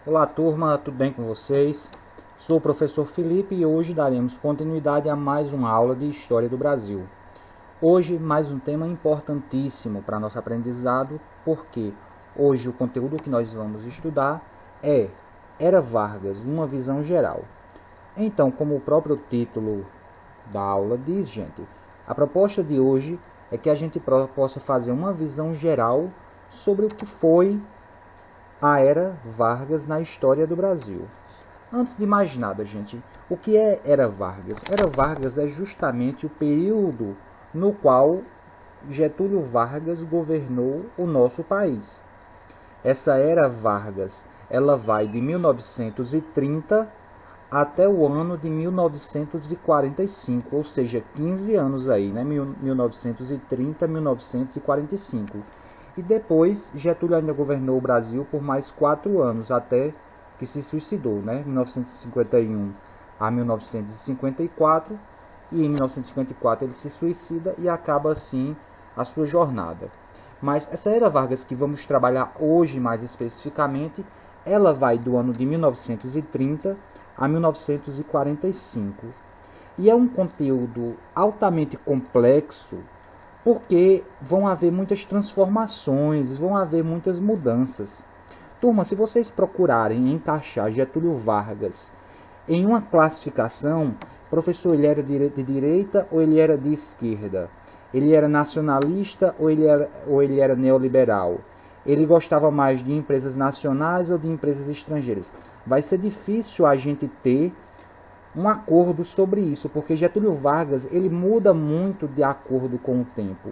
Olá turma, tudo bem com vocês? Sou o professor Felipe e hoje daremos continuidade a mais uma aula de História do Brasil. Hoje mais um tema importantíssimo para nosso aprendizado, porque hoje o conteúdo que nós vamos estudar é Era Vargas, uma visão geral. Então, como o próprio título da aula diz, gente, a proposta de hoje é que a gente possa fazer uma visão geral sobre o que foi a Era Vargas na história do Brasil. Antes de mais nada, gente, o que é Era Vargas? Era Vargas é justamente o período no qual Getúlio Vargas governou o nosso país. Essa Era Vargas, ela vai de 1930 até o ano de 1945, ou seja, 15 anos aí, né? 1930, 1945. E depois, Getúlio ainda governou o Brasil por mais 4 anos, até que se suicidou, né? 1951 a 1954, e em 1954 ele se suicida e acaba assim a sua jornada. Mas essa Era Vargas que vamos trabalhar hoje mais especificamente, ela vai do ano de 1930 a 1945. E é um conteúdo altamente complexo, porque vão haver muitas transformações, vão haver muitas mudanças. Turma, se vocês procurarem encaixar Getúlio Vargas em uma classificação, professor, ele era de direita ou ele era de esquerda? Ele era nacionalista ou ele era neoliberal? Ele gostava mais de empresas nacionais ou de empresas estrangeiras? Vai ser difícil a gente ter um acordo sobre isso, porque Getúlio Vargas ele muda muito de acordo com o tempo.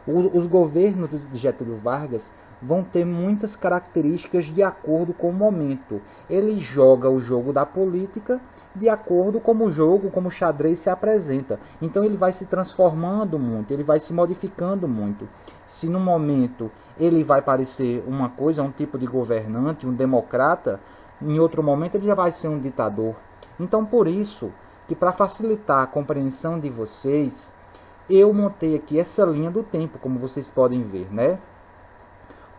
Os governos de Getúlio Vargas vão ter muitas características de acordo com o momento. Ele joga o jogo da política de acordo como o jogo, como o xadrez se apresenta. Então ele vai se transformando muito, ele vai se modificando muito. Se no momento ele vai parecer uma coisa, um tipo de governante, um democrata, em outro momento ele já vai ser um ditador. Então, por isso, que para facilitar a compreensão de vocês, eu montei aqui essa linha do tempo, como vocês podem ver, né?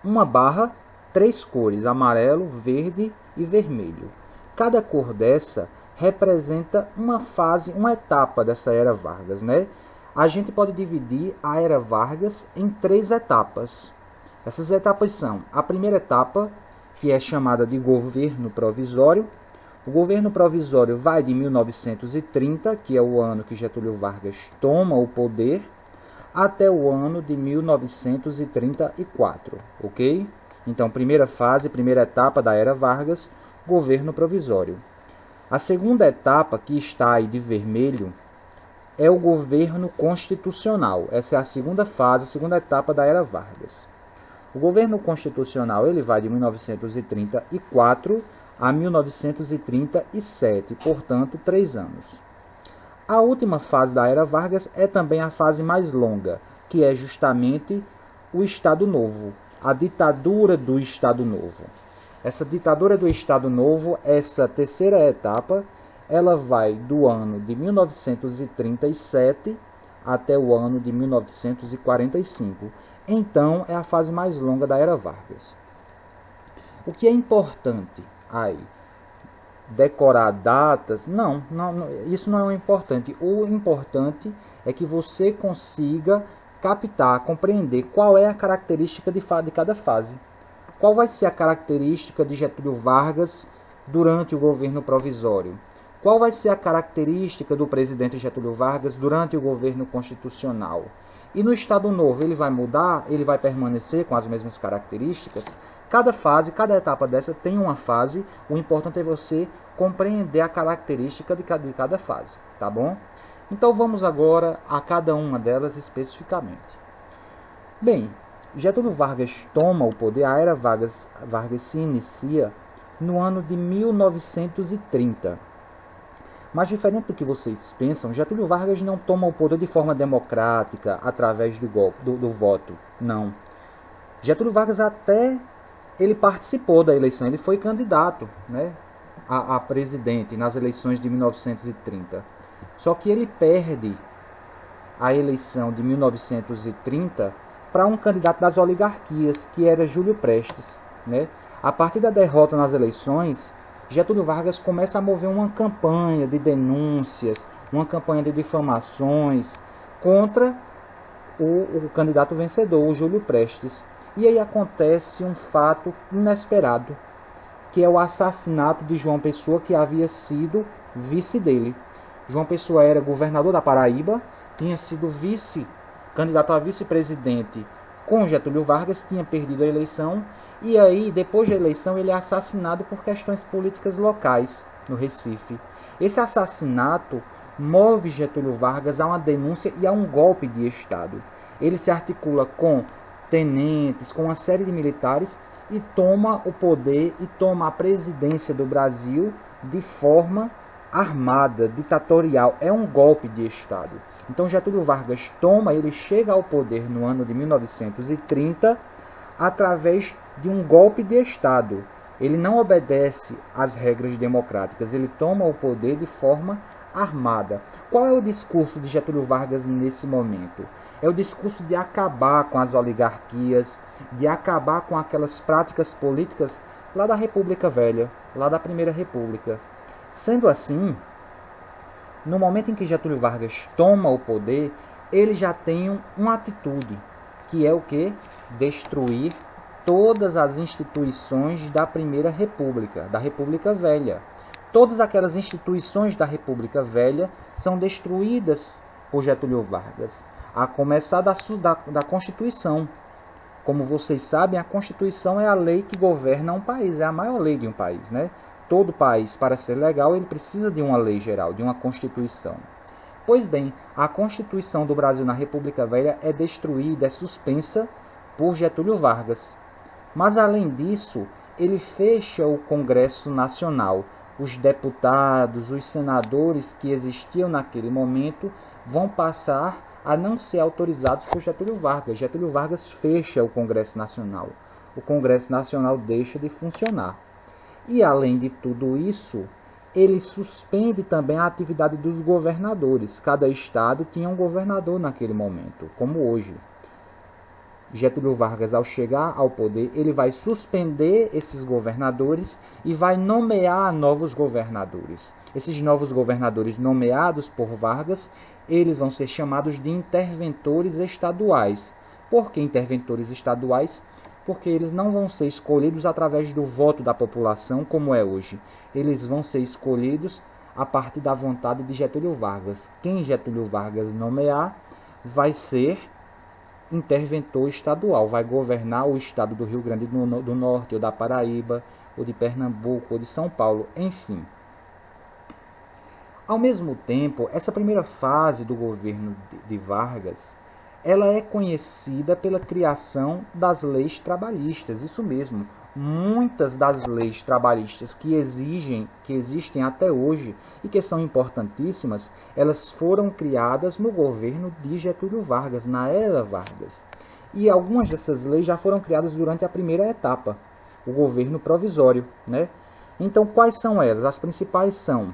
Uma barra, 3 cores, amarelo, verde e vermelho. Cada cor dessa representa uma fase, uma etapa dessa Era Vargas, né? A gente pode dividir a Era Vargas em 3 etapas. Essas etapas são a primeira etapa, que é chamada de governo provisório. O governo provisório vai de 1930, que é o ano que Getúlio Vargas toma o poder, até o ano de 1934, ok? Então, primeira fase, primeira etapa da Era Vargas, governo provisório. A segunda etapa, que está aí de vermelho, é o governo constitucional. Essa é a segunda fase, a segunda etapa da Era Vargas. O governo constitucional ele vai de 1934 a 1937, portanto, 3 anos. A última fase da Era Vargas é também a fase mais longa, que é justamente o Estado Novo, a ditadura do Estado Novo. Essa ditadura do Estado Novo, essa terceira etapa, ela vai do ano de 1937 até o ano de 1945. Então, é a fase mais longa da Era Vargas. O que é importante aí? Decorar datas? Não, isso não é o importante. O importante é que você consiga captar, compreender qual é a característica de cada fase. Qual vai ser a característica de Getúlio Vargas durante o governo provisório? Qual vai ser a característica do presidente Getúlio Vargas durante o governo constitucional? E no Estado Novo, ele vai mudar? Ele vai permanecer com as mesmas características? Cada fase, cada etapa dessa tem uma fase. O importante é você compreender a característica de cada fase, tá bom? Então vamos agora a cada uma delas especificamente. Bem, Getúlio Vargas toma o poder, a Era Vargas se inicia no ano de 1930. Mas diferente do que vocês pensam, Getúlio Vargas não toma o poder de forma democrática, através do voto. Não. Getúlio Vargas até ele participou da eleição, ele foi candidato, né, a presidente nas eleições de 1930. Só que ele perde a eleição de 1930 para um candidato das oligarquias, que era Júlio Prestes, né? A partir da derrota nas eleições, Getúlio Vargas começa a mover uma campanha de denúncias, uma campanha de difamações contra o candidato vencedor, o Júlio Prestes. E aí acontece um fato inesperado, que é o assassinato de João Pessoa, que havia sido vice dele. João Pessoa era governador da Paraíba, tinha sido candidato a vice-presidente com Getúlio Vargas, tinha perdido a eleição, e aí, depois da eleição, ele é assassinado por questões políticas locais no Recife. Esse assassinato move Getúlio Vargas a uma denúncia e a um golpe de Estado. Ele se articula com tenentes, com uma série de militares, e toma o poder e toma a presidência do Brasil de forma armada, ditatorial. É um golpe de Estado. Então Getúlio Vargas ele chega ao poder no ano de 1930 através de um golpe de Estado. Ele não obedece às regras democráticas, ele toma o poder de forma armada. Qual é o discurso de Getúlio Vargas nesse momento? É o discurso de acabar com as oligarquias, de acabar com aquelas práticas políticas lá da República Velha, lá da Primeira República. Sendo assim, no momento em que Getúlio Vargas toma o poder, ele já tem uma atitude, que é o quê? Destruir todas as instituições da Primeira República, da República Velha. Todas aquelas instituições da República Velha são destruídas por Getúlio Vargas, a começar da Constituição. Como vocês sabem, a Constituição é a lei que governa um país, é a maior lei de um país, né? Todo país, para ser legal, ele precisa de uma lei geral, de uma Constituição. Pois bem, a Constituição do Brasil na República Velha é destruída, é suspensa por Getúlio Vargas. Mas, além disso, ele fecha o Congresso Nacional. Os deputados, os senadores que existiam naquele momento vão passar a não ser autorizados por Getúlio Vargas. Getúlio Vargas fecha o Congresso Nacional. O Congresso Nacional deixa de funcionar. E, além de tudo isso, ele suspende também a atividade dos governadores. Cada estado tinha um governador naquele momento, como hoje. Getúlio Vargas, ao chegar ao poder, ele vai suspender esses governadores e vai nomear novos governadores. Esses novos governadores nomeados por Vargas, eles vão ser chamados de interventores estaduais. Por que interventores estaduais? Porque eles não vão ser escolhidos através do voto da população, como é hoje. Eles vão ser escolhidos a partir da vontade de Getúlio Vargas. Quem Getúlio Vargas nomear vai ser interventor estadual, vai governar o estado do Rio Grande do Norte, ou da Paraíba, ou de Pernambuco, ou de São Paulo, enfim. Ao mesmo tempo, essa primeira fase do governo de Vargas, ela é conhecida pela criação das leis trabalhistas, isso mesmo. Muitas das leis trabalhistas que existem até hoje e que são importantíssimas, elas foram criadas no governo de Getúlio Vargas, na era Vargas. E algumas dessas leis já foram criadas durante a primeira etapa, o governo provisório, né? Então, quais são elas? As principais são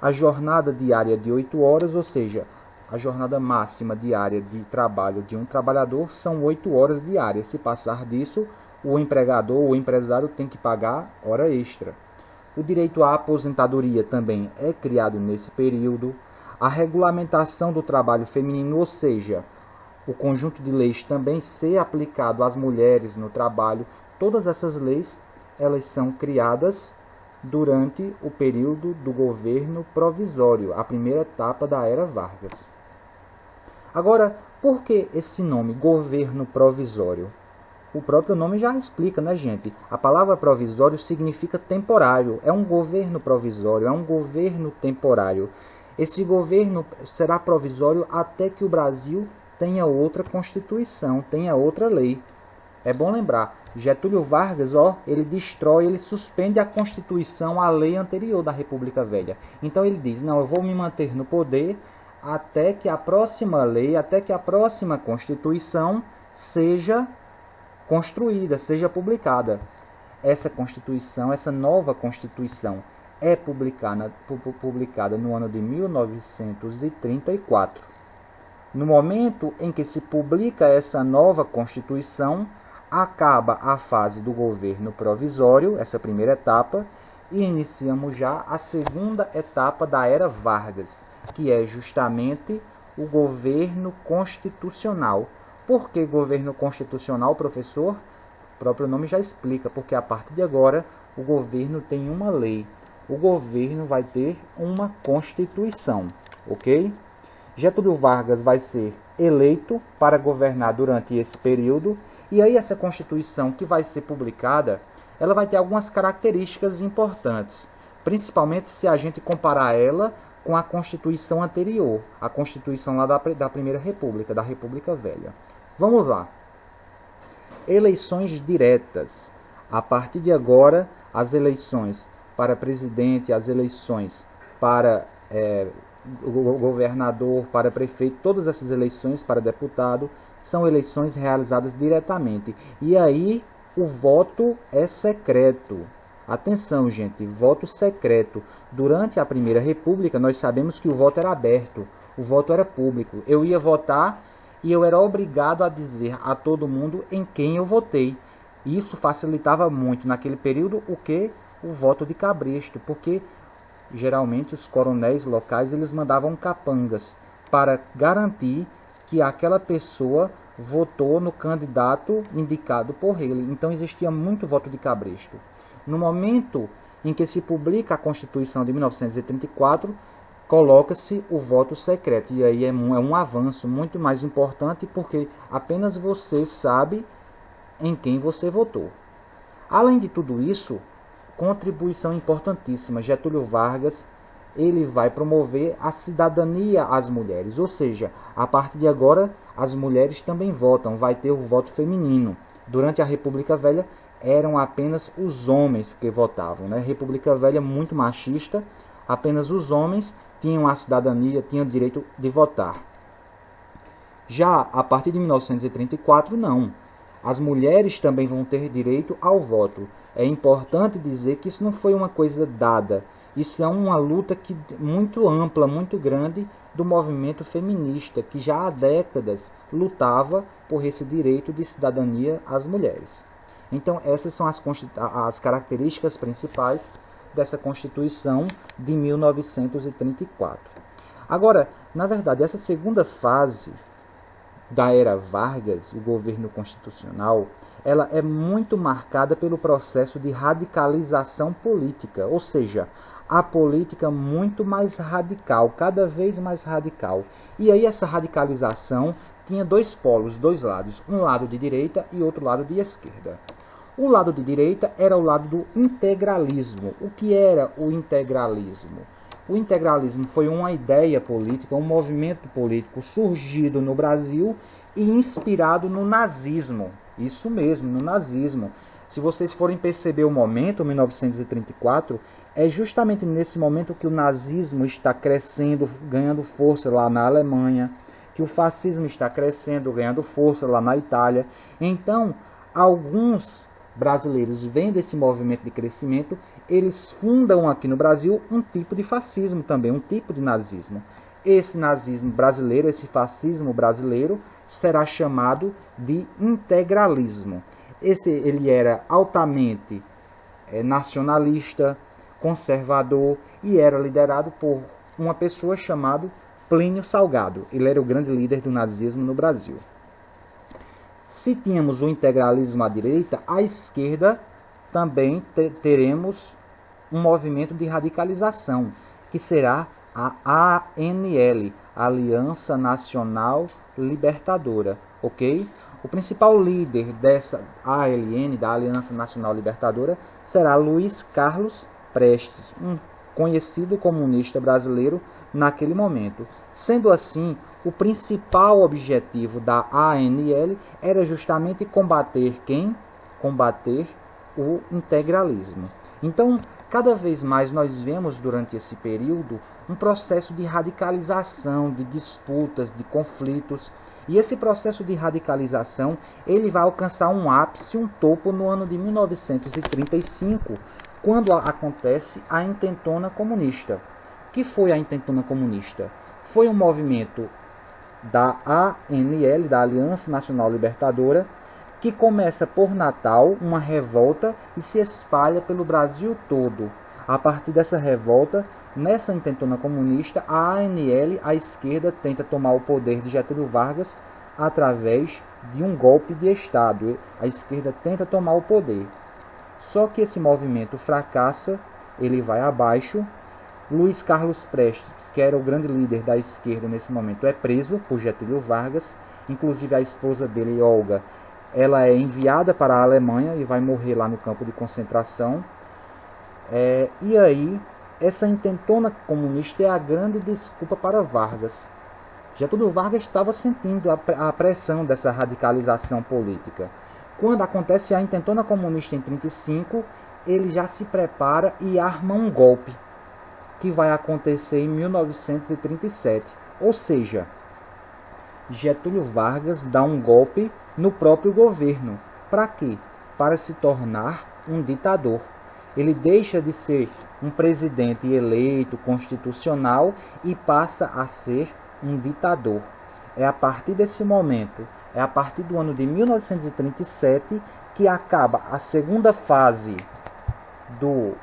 a jornada diária de 8 horas, ou seja, a jornada máxima diária de trabalho de um trabalhador são 8 horas diárias. Se passar disso, o empregador ou o empresário tem que pagar hora extra. O direito à aposentadoria também é criado nesse período. A regulamentação do trabalho feminino, ou seja, o conjunto de leis também ser aplicado às mulheres no trabalho. Todas essas leis, elas são criadas durante o período do governo provisório, a primeira etapa da era Vargas. Agora, por que esse nome, governo provisório? O próprio nome já explica, né, gente? A palavra provisório significa temporário. É um governo provisório, é um governo temporário. Esse governo será provisório até que o Brasil tenha outra Constituição, tenha outra lei. É bom lembrar, Getúlio Vargas, ele destrói, ele suspende a Constituição, a lei anterior da República Velha. Então ele diz, não, eu vou me manter no poder até que a próxima lei, até que a próxima Constituição seja construída, seja publicada. Essa Constituição, essa nova Constituição, é publicada no ano de 1934. No momento em que se publica essa nova Constituição, acaba a fase do governo provisório, essa primeira etapa, e iniciamos já a segunda etapa da era Vargas, que é justamente o governo constitucional. Por que governo constitucional, professor? O próprio nome já explica, porque a partir de agora o governo tem uma lei. O governo vai ter uma Constituição, ok? Getúlio Vargas vai ser eleito para governar durante esse período, e aí essa Constituição que vai ser publicada, ela vai ter algumas características importantes, principalmente se a gente comparar ela com a Constituição anterior, a Constituição lá da Primeira República, da República Velha. Vamos lá. Eleições diretas. A partir de agora, as eleições para presidente, as eleições para o governador, para prefeito, todas essas eleições para deputado são eleições realizadas diretamente. E aí o voto é secreto. Atenção, gente, voto secreto. Durante a Primeira República, nós sabemos que o voto era aberto, o voto era público. Eu ia votar e eu era obrigado a dizer a todo mundo em quem eu votei. Isso facilitava muito naquele período o que? O voto de cabresto, porque geralmente os coronéis locais eles mandavam capangas para garantir que aquela pessoa votou no candidato indicado por ele. Então existia muito voto de cabresto. No momento em que se publica a Constituição de 1934, coloca-se o voto secreto. E aí é um avanço muito mais importante, porque apenas você sabe em quem você votou. Além de tudo isso, contribuição importantíssima, Getúlio Vargas ele vai promover a cidadania às mulheres, ou seja, a partir de agora as mulheres também votam, vai ter o voto feminino. Durante a República Velha eram apenas os homens que votavam, né? República Velha muito machista, apenas os homens tinham a cidadania, tinham o direito de votar. Já a partir de 1934, não. As mulheres também vão ter direito ao voto. É importante dizer que isso não foi uma coisa dada. Isso é uma luta muito ampla, muito grande do movimento feminista, que já há décadas lutava por esse direito de cidadania às mulheres. Então, essas são as características principais dessa Constituição de 1934. Agora, na verdade, essa segunda fase da era Vargas, o governo constitucional, ela é muito marcada pelo processo de radicalização política, ou seja, a política muito mais radical, cada vez mais radical. E aí essa radicalização tinha dois polos, dois lados, um lado de direita e outro lado de esquerda. O lado de direita era o lado do integralismo. O que era o integralismo? O integralismo foi uma ideia política, um movimento político surgido no Brasil e inspirado no nazismo. Isso mesmo, no nazismo. Se vocês forem perceber o momento, 1934, é justamente nesse momento que o nazismo está crescendo, ganhando força lá na Alemanha, que o fascismo está crescendo, ganhando força lá na Itália. Então, alguns brasileiros vendo esse movimento de crescimento, eles fundam aqui no Brasil um tipo de fascismo também, um tipo de nazismo. Esse nazismo brasileiro, esse fascismo brasileiro, será chamado de integralismo. Ele era altamente nacionalista, conservador e era liderado por uma pessoa chamada Plínio Salgado. Ele era o grande líder do nazismo no Brasil. Se tínhamos o integralismo à direita, à esquerda também teremos um movimento de radicalização, que será a ANL, Aliança Nacional Libertadora, ok? O principal líder dessa ALN, da Aliança Nacional Libertadora, será Luiz Carlos Prestes, um conhecido comunista brasileiro naquele momento. Sendo assim, o principal objetivo da ANL era justamente combater quem? Combater o integralismo. Então, cada vez mais nós vemos durante esse período um processo de radicalização, de disputas, de conflitos. E esse processo de radicalização ele vai alcançar um ápice, um topo no ano de 1935, quando acontece a Intentona Comunista. O que foi a Intentona Comunista? Foi um movimento da ANL, da Aliança Nacional Libertadora, que começa por Natal, uma revolta, e se espalha pelo Brasil todo. A partir dessa revolta, nessa intentona comunista, a ANL, a esquerda, tenta tomar o poder de Getúlio Vargas através de um golpe de Estado. A esquerda tenta tomar o poder. Só que esse movimento fracassa, ele vai abaixo. Luiz Carlos Prestes, que era o grande líder da esquerda nesse momento, é preso por Getúlio Vargas. Inclusive a esposa dele, Olga, ela é enviada para a Alemanha e vai morrer lá no campo de concentração. E aí, essa intentona comunista é a grande desculpa para Vargas. Getúlio Vargas estava sentindo a pressão dessa radicalização política. Quando acontece a intentona comunista em 1935, ele já se prepara e arma um golpe, que vai acontecer em 1937. Ou seja, Getúlio Vargas dá um golpe no próprio governo. Para quê? Para se tornar um ditador. Ele deixa de ser um presidente eleito, constitucional, e passa a ser um ditador. É a partir desse momento, é a partir do ano de 1937, que acaba a segunda fase do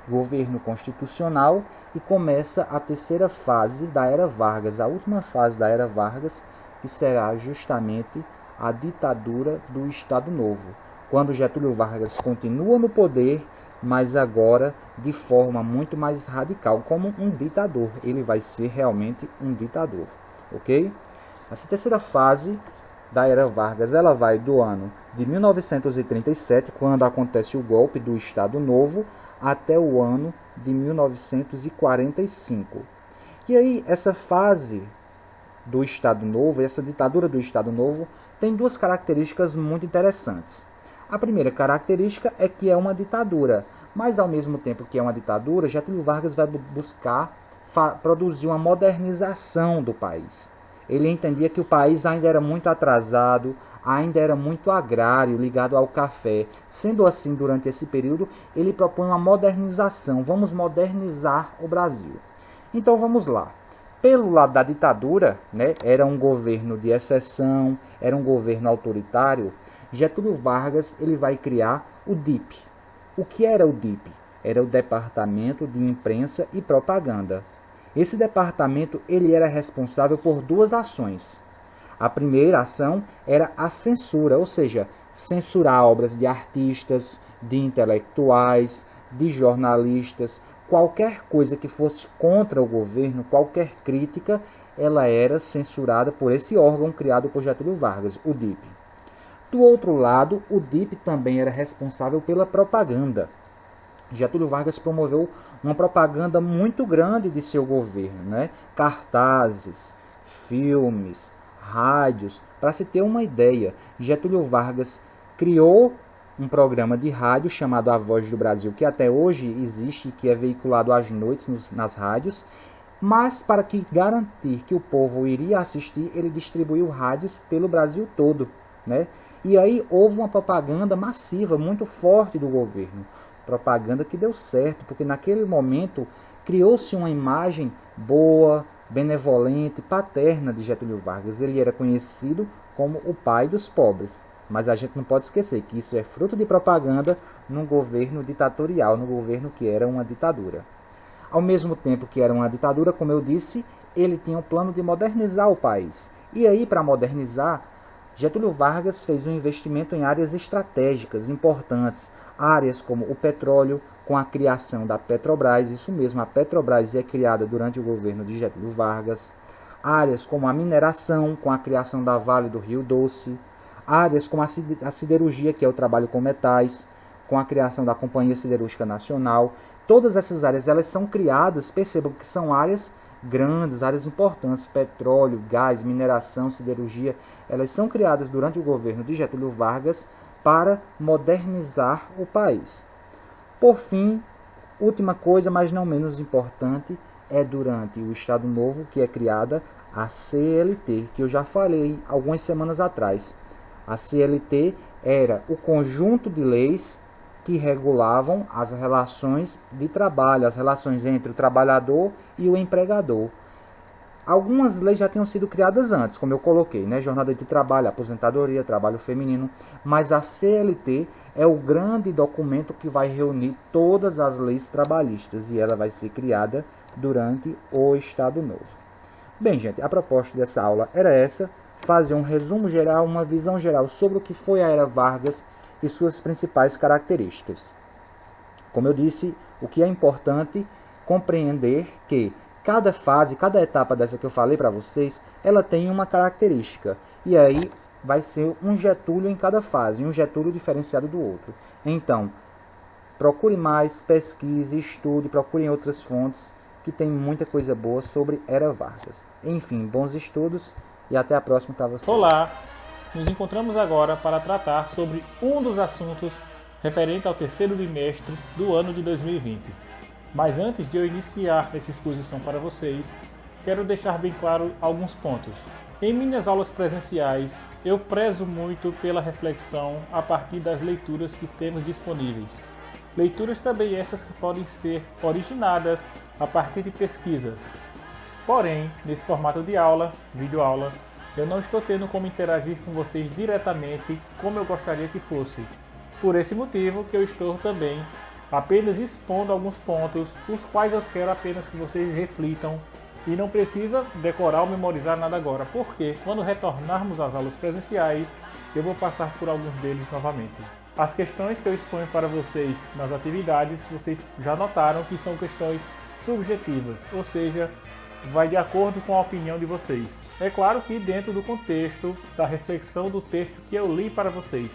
governo constitucional e começa a terceira fase da Era Vargas, a última fase da Era Vargas, que será justamente a ditadura do Estado Novo, quando Getúlio Vargas continua no poder, mas agora de forma muito mais radical, como um ditador. Ele vai ser realmente um ditador, ok? Essa terceira fase da Era Vargas, ela vai do ano de 1937, quando acontece o golpe do Estado Novo, até o ano de 1945. E aí, essa fase do Estado Novo, essa ditadura do Estado Novo, tem duas características muito interessantes. A primeira característica é que é uma ditadura, mas ao mesmo tempo que é uma ditadura, Getúlio Vargas vai buscar produzir uma modernização do país. Ele entendia que o país ainda era muito atrasado, ainda era muito agrário, ligado ao café. Sendo assim, durante esse período, ele propõe uma modernização. Vamos modernizar o Brasil. Então vamos lá. Pelo lado da ditadura, era um governo de exceção, era um governo autoritário. Getúlio Vargas ele vai criar o DIP. O que era o DIP? Era o Departamento de Imprensa e Propaganda. Esse departamento ele era responsável por duas ações. A primeira ação era a censura, ou seja, censurar obras de artistas, de intelectuais, de jornalistas, qualquer coisa que fosse contra o governo, qualquer crítica, ela era censurada por esse órgão criado por Getúlio Vargas, o DIP. Do outro lado, o DIP também era responsável pela propaganda. Getúlio Vargas promoveu uma propaganda muito grande de seu governo, cartazes, filmes, rádios. Para se ter uma ideia, Getúlio Vargas criou um programa de rádio chamado A Voz do Brasil, que até hoje existe e que é veiculado às noites nas rádios, mas para garantir que o povo iria assistir, ele distribuiu rádios pelo Brasil todo, E aí houve uma propaganda massiva, muito forte do governo. Propaganda que deu certo, porque naquele momento criou-se uma imagem boa, benevolente, paterna de Getúlio Vargas. Ele era conhecido como o pai dos pobres. Mas a gente não pode esquecer que isso é fruto de propaganda num governo ditatorial, num governo que era uma ditadura. Ao mesmo tempo que era uma ditadura, como eu disse, ele tinha um plano de modernizar o país. E aí, para modernizar, Getúlio Vargas fez um investimento em áreas estratégicas importantes, áreas como o petróleo, com a criação da Petrobras, isso mesmo, a Petrobras é criada durante o governo de Getúlio Vargas, áreas como a mineração, com a criação da Vale do Rio Doce, áreas como a siderurgia, que é o trabalho com metais, com a criação da Companhia Siderúrgica Nacional. Todas essas áreas elas são criadas, percebam que são áreas grandes, áreas importantes, petróleo, gás, mineração, siderurgia, elas são criadas durante o governo de Getúlio Vargas para modernizar o país. Por fim, última coisa, mas não menos importante, é durante o Estado Novo que é criada a CLT, que eu já falei algumas semanas atrás. A CLT era o conjunto de leis que regulavam as relações de trabalho, as relações entre o trabalhador e o empregador. Algumas leis já tinham sido criadas antes, como eu coloquei, né? Jornada de trabalho, aposentadoria, trabalho feminino, mas a CLT é o grande documento que vai reunir todas as leis trabalhistas e ela vai ser criada durante o Estado Novo. Bem, gente, a proposta dessa aula era essa, fazer um resumo geral, uma visão geral sobre o que foi a Era Vargas e suas principais características. Como eu disse, o que é importante compreender que cada fase, cada etapa dessa que eu falei para vocês, ela tem uma característica. E aí vai ser um Getúlio em cada fase, um Getúlio diferenciado do outro. Então, procure mais, pesquise, estude, procure em outras fontes, que tem muita coisa boa sobre Era Vargas. Enfim, bons estudos e até a próxima para vocês. Olá, nos encontramos agora para tratar sobre um dos assuntos referente ao terceiro bimestre do ano de 2020. Mas antes de eu iniciar essa exposição para vocês, quero deixar bem claro alguns pontos. Em minhas aulas presenciais, eu prezo muito pela reflexão a partir das leituras que temos disponíveis. Leituras também estas que podem ser originadas a partir de pesquisas. Porém, nesse formato de aula, videoaula, eu não estou tendo como interagir com vocês diretamente como eu gostaria que fosse. Por esse motivo que eu estou também apenas expondo alguns pontos, os quais eu quero apenas que vocês reflitam e não precisa decorar ou memorizar nada agora, porque quando retornarmos às aulas presenciais, eu vou passar por alguns deles novamente. As questões que eu exponho para vocês nas atividades, vocês já notaram que são questões subjetivas, ou seja, vai de acordo com a opinião de vocês. É claro que dentro do contexto da reflexão do texto que eu li para vocês.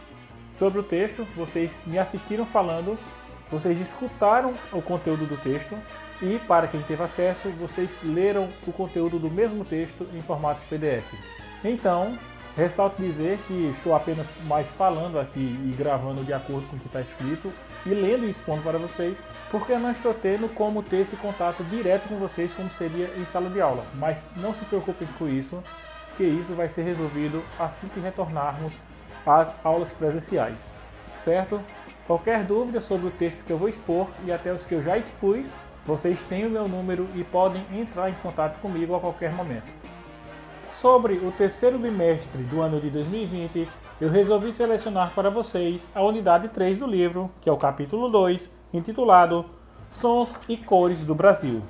Sobre o texto, vocês me assistiram falando, vocês escutaram o conteúdo do texto e, para quem teve acesso, vocês leram o conteúdo do mesmo texto em formato PDF. Então, ressalto dizer que estou apenas mais falando aqui e gravando de acordo com o que está escrito e lendo e expondo para vocês, porque eu não estou tendo como ter esse contato direto com vocês como seria em sala de aula. Mas não se preocupem com isso, que isso vai ser resolvido assim que retornarmos às aulas presenciais, certo? Qualquer dúvida sobre o texto que eu vou expor e até os que eu já expus, vocês têm o meu número e podem entrar em contato comigo a qualquer momento. Sobre o terceiro bimestre do ano de 2020, eu resolvi selecionar para vocês a unidade 3 do livro, que é o capítulo 2, intitulado Sons e Cores do Brasil.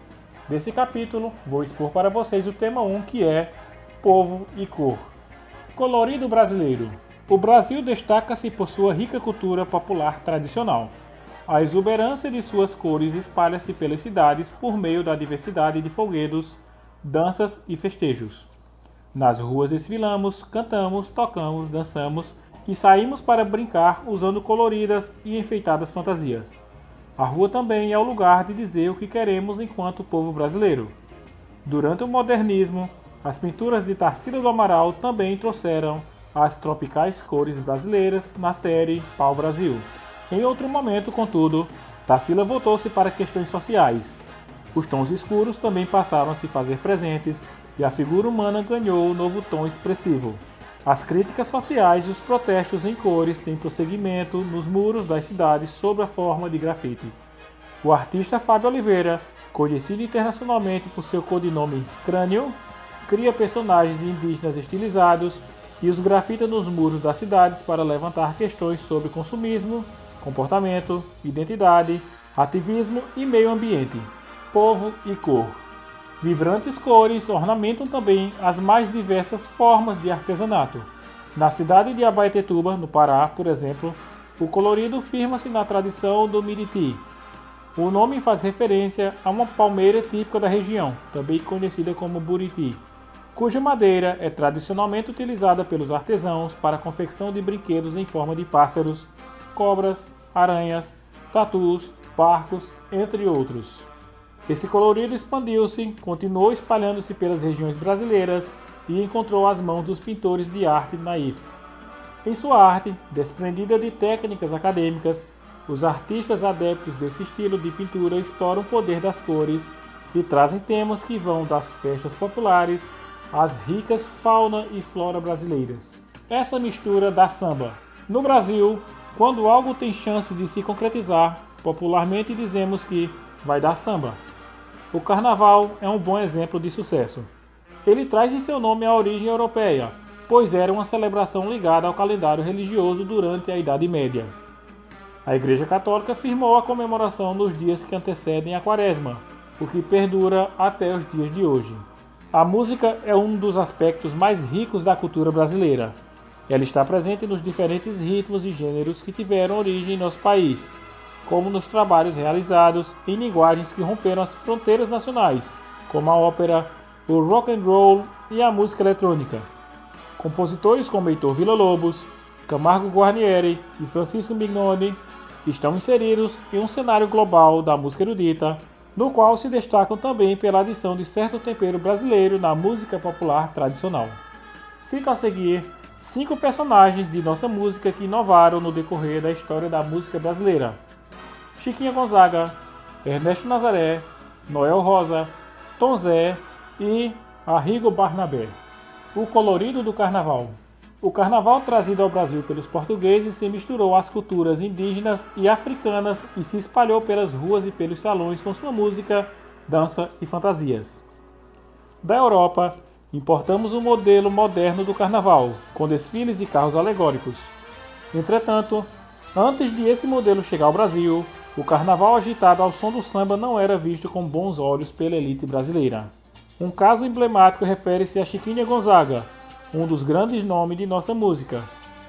Desse capítulo, vou expor para vocês o tema 1, que é Povo e Cor. Colorido brasileiro. O Brasil destaca-se por sua rica cultura popular tradicional. A exuberância de suas cores espalha-se pelas cidades por meio da diversidade de folguedos, danças e festejos. Nas ruas desfilamos, cantamos, tocamos, dançamos e saímos para brincar usando coloridas e enfeitadas fantasias. A rua também é o lugar de dizer o que queremos enquanto povo brasileiro. Durante o modernismo, as pinturas de Tarsila do Amaral também trouxeram as tropicais cores brasileiras na série Pau Brasil. Em outro momento, contudo, Tarsila voltou-se para questões sociais. Os tons escuros também passaram a se fazer presentes e a figura humana ganhou um novo tom expressivo. As críticas sociais e os protestos em cores têm prosseguimento nos muros das cidades sob a forma de grafite. O artista Fábio Oliveira, conhecido internacionalmente por seu codinome Crânio, cria personagens indígenas estilizados e os grafita nos muros das cidades para levantar questões sobre consumismo, comportamento, identidade, ativismo e meio ambiente, povo e cor. Vibrantes cores ornamentam também as mais diversas formas de artesanato. Na cidade de Abaetetuba, no Pará, por exemplo, o colorido firma-se na tradição do miriti. O nome faz referência a uma palmeira típica da região, também conhecida como buriti, cuja madeira é tradicionalmente utilizada pelos artesãos para a confecção de brinquedos em forma de pássaros, cobras, aranhas, tatus, barcos, entre outros. Esse colorido expandiu-se, continuou espalhando-se pelas regiões brasileiras e encontrou as mãos dos pintores de arte naif. Em sua arte, desprendida de técnicas acadêmicas, os artistas adeptos desse estilo de pintura exploram o poder das cores e trazem temas que vão das festas populares às ricas fauna e flora brasileiras. Essa mistura dá samba. No Brasil, quando algo tem chance de se concretizar, popularmente dizemos que vai dar samba. O carnaval é um bom exemplo de sucesso. Ele traz em seu nome a origem europeia, pois era uma celebração ligada ao calendário religioso durante a Idade Média. A Igreja Católica firmou a comemoração nos dias que antecedem a Quaresma, o que perdura até os dias de hoje. A música é um dos aspectos mais ricos da cultura brasileira. Ela está presente nos diferentes ritmos e gêneros que tiveram origem em nosso país, como nos trabalhos realizados em linguagens que romperam as fronteiras nacionais, como a ópera, o rock and roll e a música eletrônica. Compositores como Heitor Villa-Lobos, Camargo Guarnieri e Francisco Mignoni estão inseridos em um cenário global da música erudita, no qual se destacam também pela adição de certo tempero brasileiro na música popular tradicional. Cito a seguir 5 personagens de nossa música que inovaram no decorrer da história da música brasileira: Chiquinha Gonzaga, Ernesto Nazaré, Noel Rosa, Tom Zé e Arrigo Barnabé. O colorido do carnaval. O carnaval trazido ao Brasil pelos portugueses se misturou às culturas indígenas e africanas e se espalhou pelas ruas e pelos salões com sua música, dança e fantasias. Da Europa, importamos um modelo moderno do carnaval, com desfiles e carros alegóricos. Entretanto, antes de esse modelo chegar ao Brasil, o carnaval agitado ao som do samba não era visto com bons olhos pela elite brasileira. Um caso emblemático refere-se a Chiquinha Gonzaga, um dos grandes nomes de nossa música,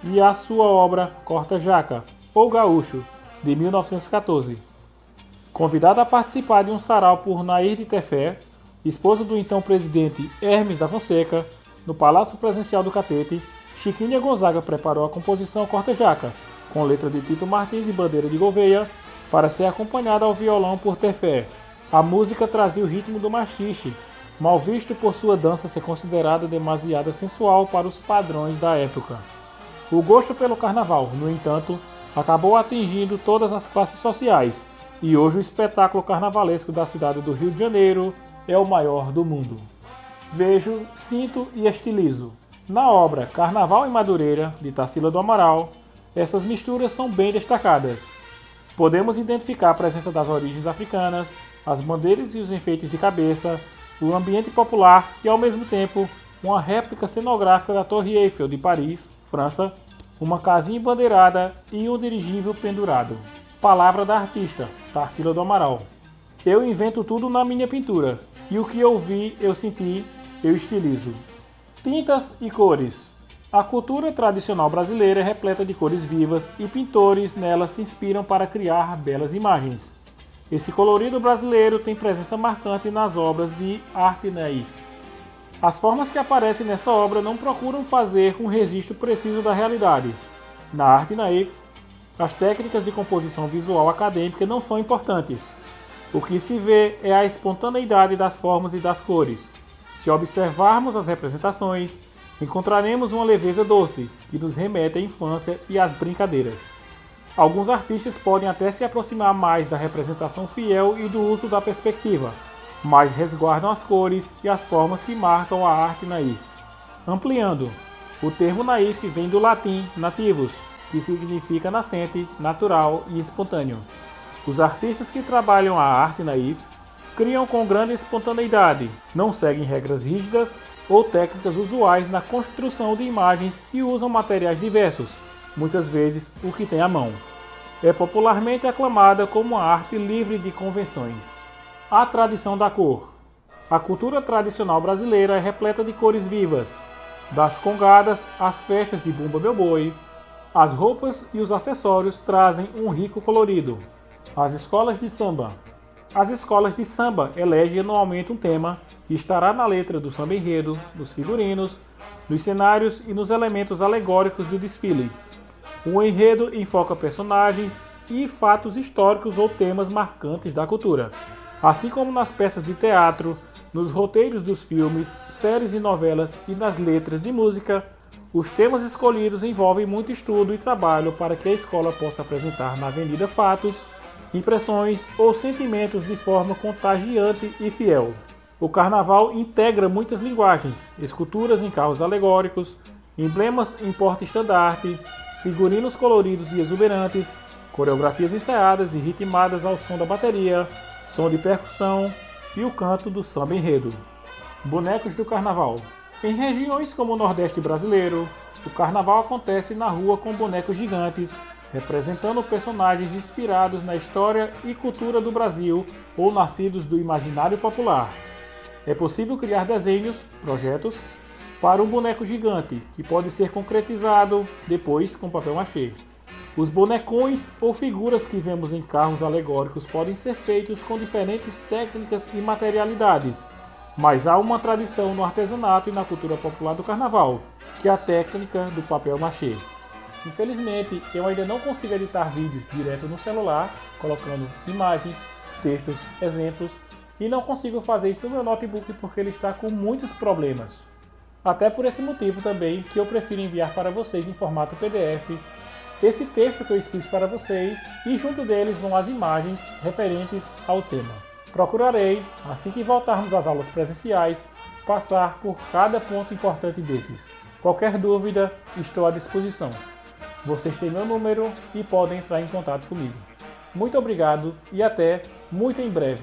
e a sua obra Corta Jaca, ou Gaúcho, de 1914. Convidada a participar de um sarau por Nair de Tefé, esposa do então presidente Hermes da Fonseca, no Palácio Presidencial do Catete, Chiquinha Gonzaga preparou a composição Corta Jaca, com letra de Tito Martins e Bandeira de Gouveia, para ser acompanhada ao violão por Tefé. A música trazia o ritmo do machixe, mal visto por sua dança ser considerada demasiado sensual para os padrões da época. O gosto pelo carnaval, no entanto, acabou atingindo todas as classes sociais, e hoje o espetáculo carnavalesco da cidade do Rio de Janeiro é o maior do mundo. Vejo, sinto e estilizo. Na obra Carnaval em Madureira, de Tarsila do Amaral, essas misturas são bem destacadas. Podemos identificar a presença das origens africanas, as bandeiras e os enfeites de cabeça, o ambiente popular e, ao mesmo tempo, uma réplica cenográfica da Torre Eiffel de Paris, França, uma casinha embandeirada e um dirigível pendurado. Palavra da artista, Tarsila do Amaral. Eu invento tudo na minha pintura, e o que eu vi, eu senti, eu estilizo. Tintas e cores. A cultura tradicional brasileira é repleta de cores vivas e pintores nelas se inspiram para criar belas imagens. Esse colorido brasileiro tem presença marcante nas obras de arte naif. As formas que aparecem nessa obra não procuram fazer um registro preciso da realidade. Na arte naif, as técnicas de composição visual acadêmica não são importantes. O que se vê é a espontaneidade das formas e das cores. Se observarmos as representações, encontraremos uma leveza doce, que nos remete à infância e às brincadeiras. Alguns artistas podem até se aproximar mais da representação fiel e do uso da perspectiva, mas resguardam as cores e as formas que marcam a arte naif. Ampliando, o termo naif vem do latim nativus, que significa nascente, natural e espontâneo. Os artistas que trabalham a arte naif criam com grande espontaneidade, não seguem regras rígidas ou técnicas usuais na construção de imagens e usam materiais diversos, muitas vezes o que tem à mão. É popularmente aclamada como uma arte livre de convenções. A tradição da cor. A cultura tradicional brasileira é repleta de cores vivas, das congadas às festas de Bumba Meu Boi. As roupas e os acessórios trazem um rico colorido. As escolas de samba. As escolas de samba elegem anualmente um tema que estará na letra do samba enredo, nos figurinos, nos cenários e nos elementos alegóricos do desfile. O enredo enfoca personagens e fatos históricos ou temas marcantes da cultura. Assim como nas peças de teatro, nos roteiros dos filmes, séries e novelas e nas letras de música, os temas escolhidos envolvem muito estudo e trabalho para que a escola possa apresentar na avenida fatos, impressões ou sentimentos de forma contagiante e fiel. O carnaval integra muitas linguagens, esculturas em carros alegóricos, emblemas em porta-estandarte, figurinos coloridos e exuberantes, coreografias ensaiadas e ritmadas ao som da bateria, som de percussão e o canto do samba enredo. Bonecos do Carnaval. Em regiões como o Nordeste brasileiro, o Carnaval acontece na rua com bonecos gigantes, representando personagens inspirados na história e cultura do Brasil ou nascidos do imaginário popular. É possível criar desenhos, projetos, para um boneco gigante, que pode ser concretizado depois com papel machê. Os bonecões ou figuras que vemos em carros alegóricos podem ser feitos com diferentes técnicas e materialidades, mas há uma tradição no artesanato e na cultura popular do carnaval, que é a técnica do papel machê. Infelizmente, eu ainda não consigo editar vídeos direto no celular, colocando imagens, textos, exemplos, e não consigo fazer isso no meu notebook porque ele está com muitos problemas. Até por esse motivo também que eu prefiro enviar para vocês em formato PDF esse texto que eu expus para vocês e junto deles vão as imagens referentes ao tema. Procurarei, assim que voltarmos às aulas presenciais, passar por cada ponto importante desses. Qualquer dúvida, estou à disposição. Vocês têm meu número e podem entrar em contato comigo. Muito obrigado e até muito em breve.